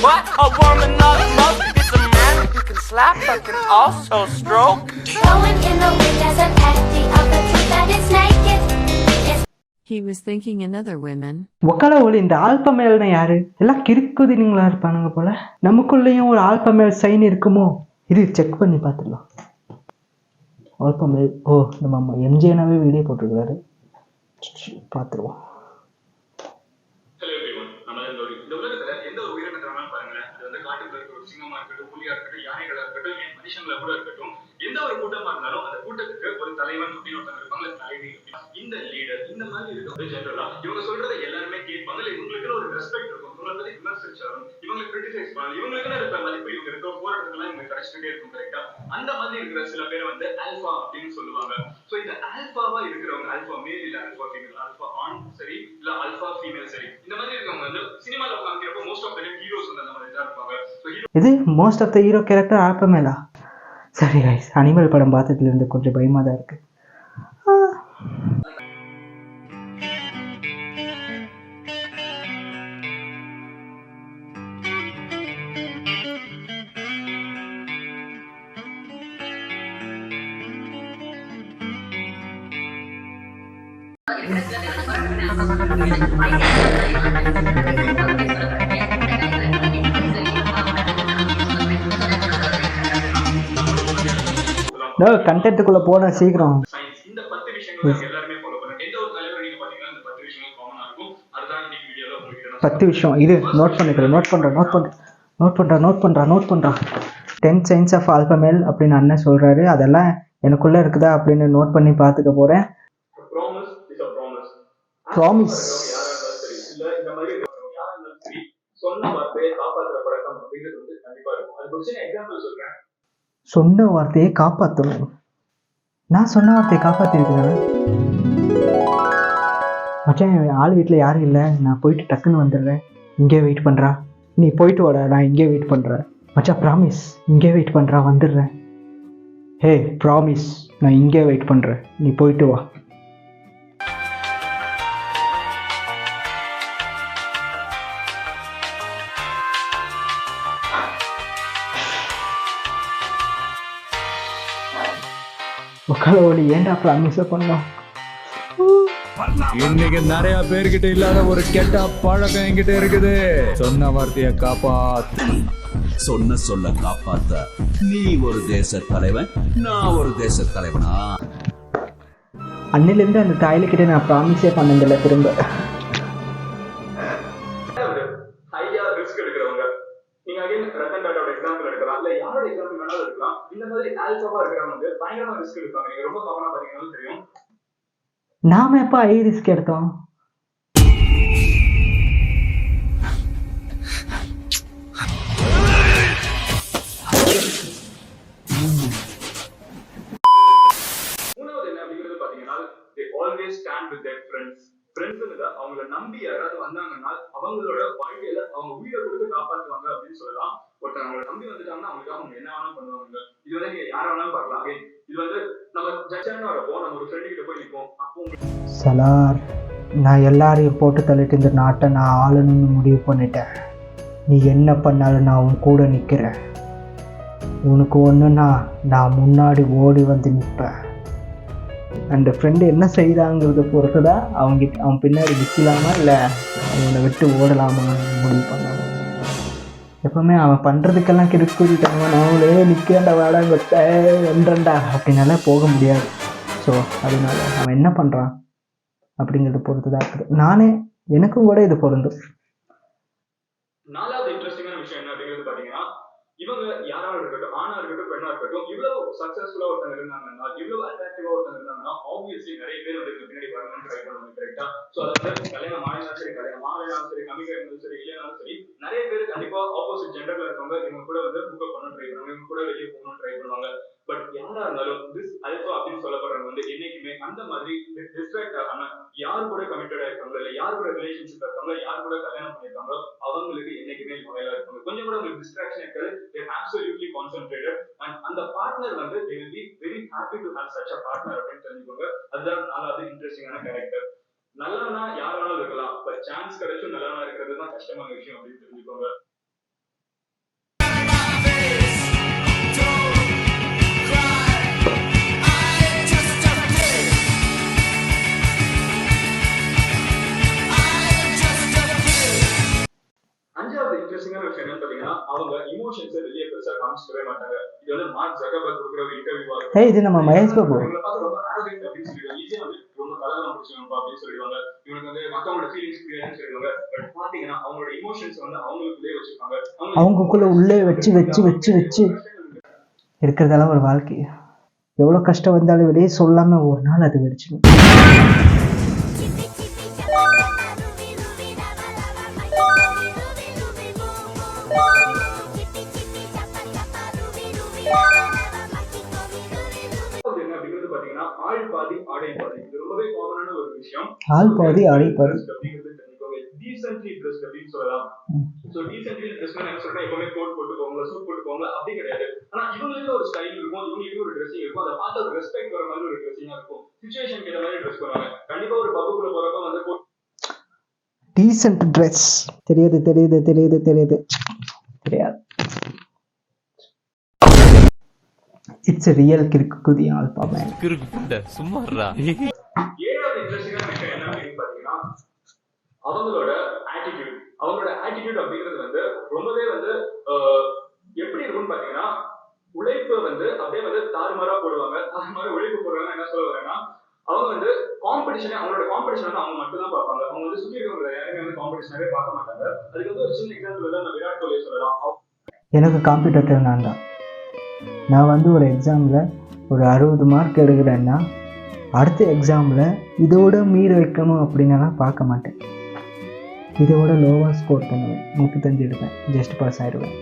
What a woman of most. It's a man who can slap but can also stroke. Going in the wind as an acting of the truth that is naked. He was thinking in other women. ஒக்கால ஒளி இந்த alpha மேல்னா யாரு? எல்லாம் கிறுக்குதினிங்களா இருப்பானுங்க போல. நமக்குள்ளேயும் ஒரு alpha மேல் sign இருக்குமோ? இது செக் பண்ணி பார்த்துடலாம். ஆல்பா மேல் நம்ம எம்ஜிஎனாவே வீடியோ போட்டிருக்காரு. பார்த்துருவோம். எந்த ஒரு கூட்டமா இருந்தாலும் அந்த கூட்டத்துக்கு ஒரு தலைவன் அப்படின்னு ஒருத்தங்க இருப்பாங்க, தலைவி. இந்த லீடர் இந்த மாதிரி இருக்கிறது ஜெனரலா இவங்க சொல்றதை எல்லாருமே கேட்பாங்க. இவங்களுக்கு ஒரு ரெஸ்பெக்ட் இருக்கும். இவங்களை பத்தி விமர்சிச்சாலும் இவங்களை கிரிட்டிசைஸ் பண்ணாலும் இவங்களுக்கு இருக்கிற மதிப்பு இவங்க இருக்கிற போராட்டத்துலாம் இவங்க கிடைச்சிட்டே இருக்கும். கரெக்டா? அந்த மாதிரி இருக்கிற சில பேர் வந்து ஆல்பா அப்படின்னு சொல்லுவாங்க. சோ இந்த ஆல்பாவா இருக்கிறவங்க, ஆல்பா மேல் இல்ல ஆல்பா ஃபீமேல், ஆல்பா ஆண் சரி இல்ல ஆல்பா ஃபீமேல் சரி, இந்த மாதிரி இருக்கவங்க வந்து சினிமால காமிக்கிறப்போ மோஸ்ட் ஆஃப் த ஹீரோஸ் வந்து அந்த மாதிரி தான் இருப்பாங்க. இது most of the hero character alpha மேலா? சரி கைஸ், அனிமல் படம் பார்த்ததுலேருந்து கொஞ்சம் பயமாக தான் இருக்கு. கண்டென்ட்டுக்குள்ள போன சீக்கிரம். இந்த 10 விஷயங்கள் எல்லாரும் ஃபாலோ பண்ணுங்க. எந்த ஒரு தலைவர் நீங்க பாத்தீங்கன்னா இந்த 10 விஷயங்கள் காமனா இருக்கும். அதுதான் இந்த வீடியோல உங்களுக்கு 10 விஷயம். இது நோட் பண்ணிக்கிறேன். நோட் பண்றா. 10 signs of alpha male அப்படின்னு அண்ணன் சொல்றாரு. அதெல்லாம் எனக்குள்ள இருக்குதா அப்படின்னு நோட் பண்ணி பார்த்துக்க போறேன். ப்ராமிஸ் இல்ல இந்த மாதிரி யாரா இருந்தாலும் சரி சொன்ன வார்த்தையை காப்பாத்துற பழக்கம் அப்படிங்கிறது வந்து கண்டிப்பா இருக்கும். அதுக்கு ஒரு எக்ஸாம்பிள் சொல்றேன். சொன்ன வார்த்தையை காப்பாற்றணும். நான் சொன்ன வார்த்தையை காப்பாற்றிருக்கிறேன். மச்சான், ஆள் வீட்டில் யாரும் இல்லை, நான் போயிட்டு டக்குன்னு வந்துடுறேன், இங்கே வெயிட் பண்ணுறா. நீ போயிட்டு வாடா, நான் இங்கே வெயிட் பண்ணுறேன். மச்சான் ப்ராமிஸ், இங்கே வெயிட் பண்ணுறா, வந்துடுறேன். ஹே ப்ராமிஸ், நான் இங்கே வெயிட் பண்ணுறேன், நீ போயிட்டு வா. ஒக்காலோடி ஏன்டா ப்ராமிஸை பண்ணோம்? இன்னைக்கு நிறைய பேர்கிட்ட இல்லாத ஒரு கெட்ட பழக்கம் என்கிட்ட இருக்குது. சொன்ன வார்த்தைய காப்பாத்து. சொன்ன சொல்ல காப்பாத்த நீ ஒரு தேச தலைவன், நான் ஒரு தேச தலைவனா? அன்னிலிருந்து அந்த தாயில நான் ப்ராமிஸே பண்ணதில்லை. திரும்ப ஹையா ரிஸ்க் எடுக்கிறவங்க, நீங்க அகைன் ரத்தன் டாட்டாவோட எக்ஸாம்பிள் எடுக்கலாம், இல்ல யாரோட எக்ஸாம்பிள் வேணாலும் எடுக்கலாம். இந்த மாதிரி ஆல்பாவா இருக்கிறவங்க பயங்கரமா ரிஸ்க் எடுப்பாங்க. நீங்க ரொம்ப காமனா பாத்தீங்கன்னா தெரியும். நாம எப்ப ஐ ரிஸ்க் எடுத்தோம்? மூணாவது என்ன அப்படிங்கிறது பாத்தீங்கன்னா, they always stand with their friends. ஃப்ரெண்ட்ஸ்ங்க அவங்கள நம்பி யாராவது வந்தாங்கன்னா அவங்களோட வாழ்க்கையில அவங்க உயிரை கொடுத்து காப்பாற்றுவாங்க அப்படின்னு சொல்லலாம். ஒருத்தர் அவங்கள நம்பி வந்துட்டாங்கன்னா அவங்களுக்காக அவங்க என்ன வேணாலும் பண்ணுவாங்க. இது வந்து நீங்க யார வேணாலும் பார்க்கலாம். இது வந்து நம்ம ஜட்ஜான வரப்போ நம்ம ஒரு ஃப்ரெண்டு கிட்ட போய் நிற்போம். அப்போ சலார், நான் எல்லாரையும் போட்டு தள்ளிட்டு இந்த நாட்டை நான் ஆளணும்னு முடிவு பண்ணிட்டேன். நீ என்ன பண்ணாலும் நான் உன் கூட நிற்கிறேன். உனக்கு ஒன்றுனா நான் முன்னாடி ஓடி வந்து நிற்பேன். அந்த ஃப்ரெண்டு என்ன செய்கிறாங்கிறத பொறுத்து தான் அவன் பின்னாடி நிற்கலாமா இல்லை அவனை விட்டு ஓடலாமா முடிவு பண்ணான். எப்பவுமே அவன் பண்ணுறதுக்கெல்லாம் கிறுக்கிட்டாங்க, அவங்களே நிற்கேண்டா வேடா வென்றண்டா அப்படின்னால போக முடியாது. ஸோ அதனால அவன் என்ன பண்ணுறான் அப்படிங்கிறத பொறுத்து தான் இருக்குது. எனக்கும் கூட இது பொருந்தும். நாலாவது இன்ட்ரெஸ்டிங்கான விஷயம் என்ன அப்படிங்கிறது பாத்தீங்கன்னா, இவங்க யாராவது இருக்கட்டும், ஆணா இருக்கட்டும் பெண்ணா இருக்கட்டும், இவ்வளவு சக்சஸ்ஃபுல்லா ஒருத்தங்க இருந்தாங்கன்னா, இவ்வளவு அட்ராக்டிவா ஒருத்தங்க இருந்தாங்கன்னா, ஆப்வியஸ்லி நிறைய பேர் வந்து பின்னாடி வரணும்னு ட்ரை பண்ணுவாங்க. கரெக்டா? சோ அதாவது கல்யாணம் ஆனாலும் சரி, கல்யாணம் ஆகலைனாலும் சரி, கம்மியா இருந்தாலும் சரி, இல்லைனாலும் சரி, நிறைய பேர் கண்டிப்பா ஆப்போசிட் ஜெண்டர்ல இருக்கவங்க இவங்க கூட வந்து புக் பண்ணணும் ட்ரை பண்ணுவாங்க, இவங்க கூட வெளியே போகணும்னு ட்ரை பண்ணுவாங்க. பட் யாரா இருந்தாலும் திஸ் அல்பா அப்படின்னு சொல்லப்படுறவங்க வந்து என்னைக்குமே அந்த மாதிரி டிஸ்ட்ராக்ட் ஆகாம யாரு கூட கமிட்டடா இருக்காங்களோ, இல்ல யாரு கூட ரிலேஷன்ஷிப் இருக்காங்களோ, யாரு கூட கல்யாணம் பண்ணிருக்காங்களோ அவங்களுக்கு என்னைக்குமே லோயலா இருப்பாங்க. கொஞ்சம் கூட உங்களுக்கு டிஸ்ட்ராக்ஷன் இருக்காது. They are absolutely concentrated and அந்த பார்ட்னர் வந்து they will be very happy to have such a partner அப்படின்னு தெரிஞ்சுக்கோங்க. அதுதான் நாலாவது இன்ட்ரெஸ்டிங்கான கேரக்டர். நல்லவனா யார் வேணாலும் இருக்கலாம், பட் சான்ஸ் கிடைச்சும் நல்லவனா இருக்கிறது தான் கஷ்டமான விஷயம் அப்படின்னு தெரிஞ்சுக்கோங்க. இன்ட்ரெஸ்டிங்கான விஷயம் என்னன்னு பாத்தீங்கன்னா அவங்க இமோஷன்ஸை வெளியே பெருசா காமிச்சிக்கவே மாட்டாங்க. இது வந்து மார்க் ஜக்கர்பர்க் கொடுக்குற ஒரு இன்டர்வியூவா இருக்கும். இது நம்ம மகேஷ் பாபு. இவங்களை பார்த்து ரொம்ப arrogant அப்படின்னு சொல்லிடுவாங்க. ஈஸியா வந்து ரொம்ப கலவரம் பிடிச்சவங்க அப்படின்னு சொல்லிடுவாங்க. இவனுக்கு வந்து மத்தவங்களோட ஃபீலிங்ஸ் புரியாதுன்னு சொல்லிடுவாங்க. பட் பாத்தீங்கன்னா அவங்களோட இமோஷன்ஸ் வந்து அவங்களுக்குள்ளே வச்சிருப்பாங்க. அவங்களுக்குள்ள உள்ளே வச்சு இருக்கிறதெல்லாம் ஒரு வாழ்க்கை. எவ்வளோ கஷ்டம் வந்தாலும் வெளியே சொல்லாமல் ஒரு நாள் அது வெடிச்சிடும். அப்படிங்கிறது பாத்தீங்கன்னா ஆள் பாதி ஆடை பாதி. இது ரொம்பவே காமனான ஒரு விஷயம். ஆள் பாதி ஆடை பாதி. டீசென்ட்லி ட்ரெஸ்ட் அப்படின்னு சொல்லலாம். சோ டீசென்ட்லி ட்ரெஸ்ட்னா என்ன சொல்றேன், எப்பவுமே கோட் போட்டுக்கோங்க, சூட் போட்டுக்கோங்க அப்படி கிடையாது. ஆனா இவங்களுக்கு ஒரு ஸ்டைல் இருக்கும், இவங்களுக்கு ஒரு ட்ரெஸ்ஸிங் இருக்கும். அதை பார்த்து ஒரு ரெஸ்பெக்ட் வர மாதிரி ஒரு ட்ரெஸ்ஸிங்கா இருக்கும். சிச்சுவேஷன் ஏற்ற மாதிரி ட்ரெஸ் பண்ணுவாங்க. கண்டிப்பா ஒரு பப்புக்குள்ள போறப்ப வந்து டீசென்ட் ட்ரெஸ் தெரியாது. இட்ஸ் ரியல் கிறுக்குதி ஆல்பா மேன். சும்மாறா. ஏழாவது இன்ட்ரெஸ்டிங்கான விஷயம் என்ன அப்படின்னு பாத்தீங்கன்னா அவங்களோட ஆட்டிடியூட் அப்படிங்கிறது வந்து ரொம்பவே வந்து எப்படி இருக்கும்னு பாத்தீங்கன்னா உழைப்பு வந்து அப்படியே வந்து தாறுமாறா போடுவாங்க. தாறுமாறா உழைப்பு போடுறாங்க. என்ன சொல்ல வரேன்னா அவங்க வந்து அவங்களோட காம்படிஷன் வந்து அவங்க மட்டும் தான் பார்ப்பாங்க. அவங்க வந்து சுற்றி இருக்கிறவங்க யாருமே வந்து காம்படிஷனாவே பார்க்க மாட்டாங்க. அதுக்கு வந்து ஒரு சின்ன எக்ஸாம்பிள் தான் விராட் கோலி சொல்லலாம். எனக்கு காம்படிட்டர் நான் தான். நான் வந்து ஒரு எக்ஸாமில் ஒரு 60 மார்க் எடுக்கிறேன்னா அடுத்த எக்ஸாமில் இதோட மீற வைக்கணும் அப்படின்னு நான் பார்க்க மாட்டேன். இதோட லோவாக ஸ்கோர் பண்ணுவேன். 35 எடுப்பேன். ஜஸ்ட் பாஸ் ஆயிடுவேன்.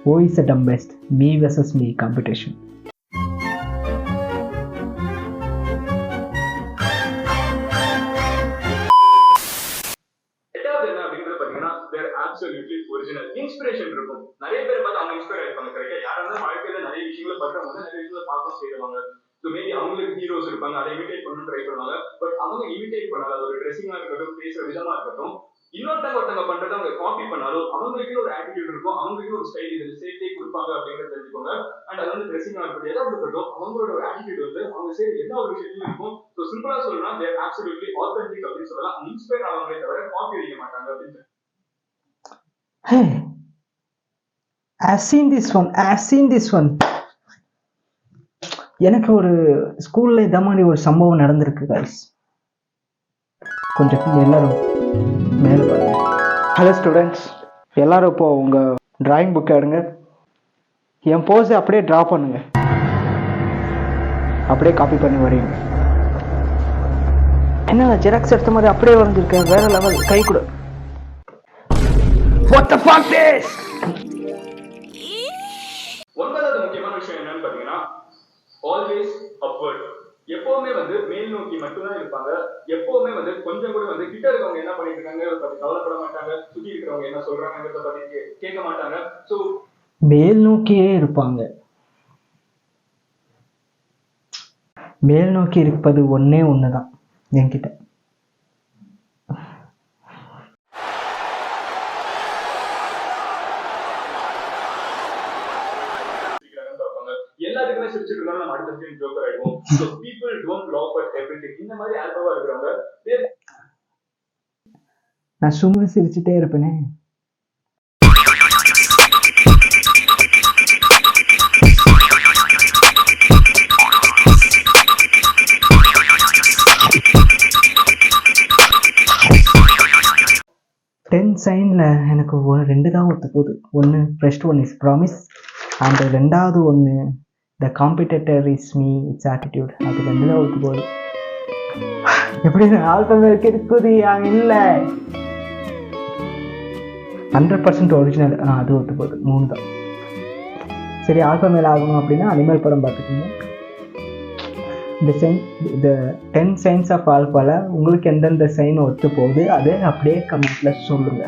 Who is the dumbest? Me versus me competition. Inspiration இருக்கும். நிறைய பேர் பார்த்து அவங்க இன்ஸ்பயர் ஆயிருப்பாங்க. கரெக்டா யாராவது வாழ்க்கையில நிறைய விஷயங்களை பண்றவங்க நிறைய விஷயங்களை பார்க்க செய்வாங்க. ஸோ மேபி அவங்களுக்கு ஹீரோஸ் இருப்பாங்க, அதை இமிடேட் பண்ணணும்னு ட்ரை பண்ணுவாங்க. பட் அவங்க இமிடேட் பண்ணாத ஒரு ட்ரெஸ்ஸிங்கா இருக்கட்டும், பேசுற விதமா இருக்கட்டும், ஒருத்தங்க பண்றதை அவங்க காப்பி பண்ணாலும் அவங்களுக்கு ஒரு ஆட்டிடியூட் இருக்கும், அவங்களுக்கு ஒரு ஸ்டைல் இதில் சேர்த்தே கொடுப்பாங்க அப்படிங்கிறத தெரிஞ்சுக்கோங்க. அண்ட் அது வந்து ட்ரெஸ்ஸிங்கா இருக்கட்டும், ஏதாவது இருக்கட்டும், அவங்களோட ஒரு ஆட்டிடியூட் வந்து அவங்க சரி எல்லா ஒரு விஷயத்தையும் இருக்கும். ஸோ சிம்பிளா சொல்லணும்னா தேர் அப்சல்யூட்லி ஆத்தென்டிக் அப்படின்னு சொல்லலாம். இன்ஸ்பயர் ஆவாங்களே தவிர காப்பி அடிக்க மாட்டாங்க அப்படின்னு. I've seen this one. எனக்கு ஒரு ஸ்கூல்ல இந்த மாதிரி ஒரு சம்பவம் நடந்திருக்கு guys. கொஞ்சம் எல்லாரும் மேலே பாருங்க. ஹலோ ஸ்டூடெண்ட்ஸ், எல்லாரும் இப்போ உங்கள் டிராயிங் புக்கை எடுங்க. என் போஸை அப்படியே ட்ரா பண்ணுங்க. அப்படியே காப்பி பண்ணி வரீங்க. என்ன ஜெராக்ஸ் எடுத்த மாதிரி அப்படியே வரைஞ்சிருக்கேன். வேற லெவல். கை கொடு. What the fuck this? ஒன்பதாவது முக்கியமான விஷயம் என்னன்னு பாத்தீங்கன்னா ஆல்வேஸ் அப்வர்ட். எப்பவுமே வந்து மேல் நோக்கி மட்டும்தான் இருப்பாங்க. எப்பவுமே வந்து கொஞ்சம் கூட வந்து கிட்ட இருக்கவங்க என்ன பண்ணிட்டு இருக்காங்க பத்தி கவலைப்பட மாட்டாங்க. சுத்தி இருக்கிறவங்க என்ன சொல்றாங்கிறத பத்தி கேட்க மாட்டாங்க. சோ மேல் நோக்கியே இருப்பாங்க. மேல் நோக்கி இருப்பது ஒன்னே ஒண்ணுதான் என்கிட்ட. எல்லாத்துக்குமே சிரிச்சுட்டு இருந்தாலும் நம்ம அடுத்த ஸ்கிரீன் ஜோக்கர் ஆயிடுவோம். So people don't laugh at everything. இந்த மாதிரி ஆல்பாவா இருக்கிறவங்க நான் சும்மா சிரிச்சுட்டே இருப்பேனே. சைன்ல எனக்கு 2 தான் ஒத்து போகுது. ஒன்று first one is promise and ரெண்டாவது ஒன்று the competitor is me it's attitude. அது 2 தான் ஒத்து போகுது. எப்படி ஆல்பம் இருக்குது இல்லை 100% ஒரிஜினல். அது ஒத்து போகுது. 3 தான். சரி, ஆல்பம் மேலே ஆகணும் அப்படின்னா அனிமல் படம் பார்த்துக்கோங்க. இந்த 10 சைன்ஸ் ஆஃப் ஆல்பால உங்களுக்கு எந்தெந்த சைன் ஒத்து போகுது அதை அப்படியே கமெண்ட்ல சொல்லுங்க.